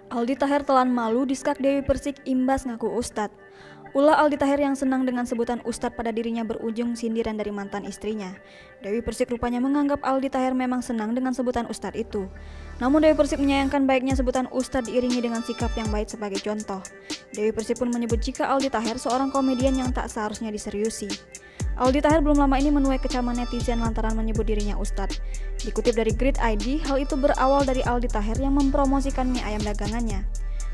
Aldi Taher telan malu diskak Dewi Persik imbas ngaku ustad. Ulah Aldi Taher yang senang dengan sebutan ustad pada dirinya berujung sindiran dari mantan istrinya. Dewi Persik rupanya menganggap Aldi Taher memang senang dengan sebutan ustad itu. Namun Dewi Persik menyayangkan baiknya sebutan ustad diiringi dengan sikap yang baik sebagai contoh. Dewi Persik pun menyebut jika Aldi Taher seorang komedian yang tak seharusnya diseriusi. Aldi Taher belum lama ini menuai kecaman netizen lantaran menyebut dirinya ustadz. Dikutip dari Grid ID, hal itu berawal dari Aldi Taher yang mempromosikan mie ayam dagangannya.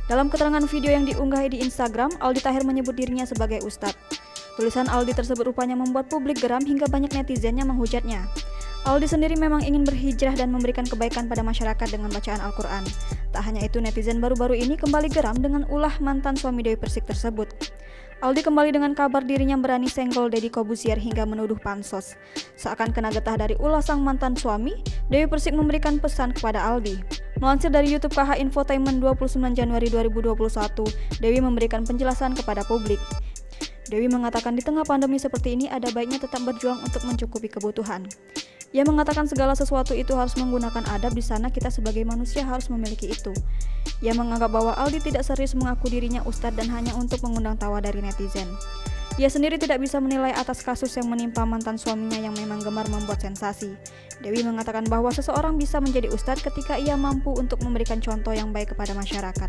Dalam keterangan video yang diunggah di Instagram, Aldi Taher menyebut dirinya sebagai ustadz. Tulisan Aldi tersebut rupanya membuat publik geram hingga banyak netizen yang menghujatnya. Aldi sendiri memang ingin berhijrah dan memberikan kebaikan pada masyarakat dengan bacaan Al-Quran. Tak hanya itu, netizen baru-baru ini kembali geram dengan ulah mantan suami Dewi Persik tersebut. Aldi kembali dengan kabar dirinya berani senggol Deddy Corbuzier hingga menuduh pansos. Seakan kena getah dari ulah sang mantan suami, Dewi Persik memberikan pesan kepada Aldi. Melansir dari YouTube KH Infotainment 29 Januari 2021, Dewi memberikan penjelasan kepada publik. Dewi mengatakan di tengah pandemi seperti ini ada baiknya tetap berjuang untuk mencukupi kebutuhan. Ia mengatakan segala sesuatu itu harus menggunakan adab, di sana kita sebagai manusia harus memiliki itu. Ia menganggap bahwa Aldi tidak serius mengaku dirinya ustadz dan hanya untuk mengundang tawa dari netizen. Ia sendiri tidak bisa menilai atas kasus yang menimpa mantan suaminya yang memang gemar membuat sensasi. Dewi mengatakan bahwa seseorang bisa menjadi ustadz ketika ia mampu untuk memberikan contoh yang baik kepada masyarakat.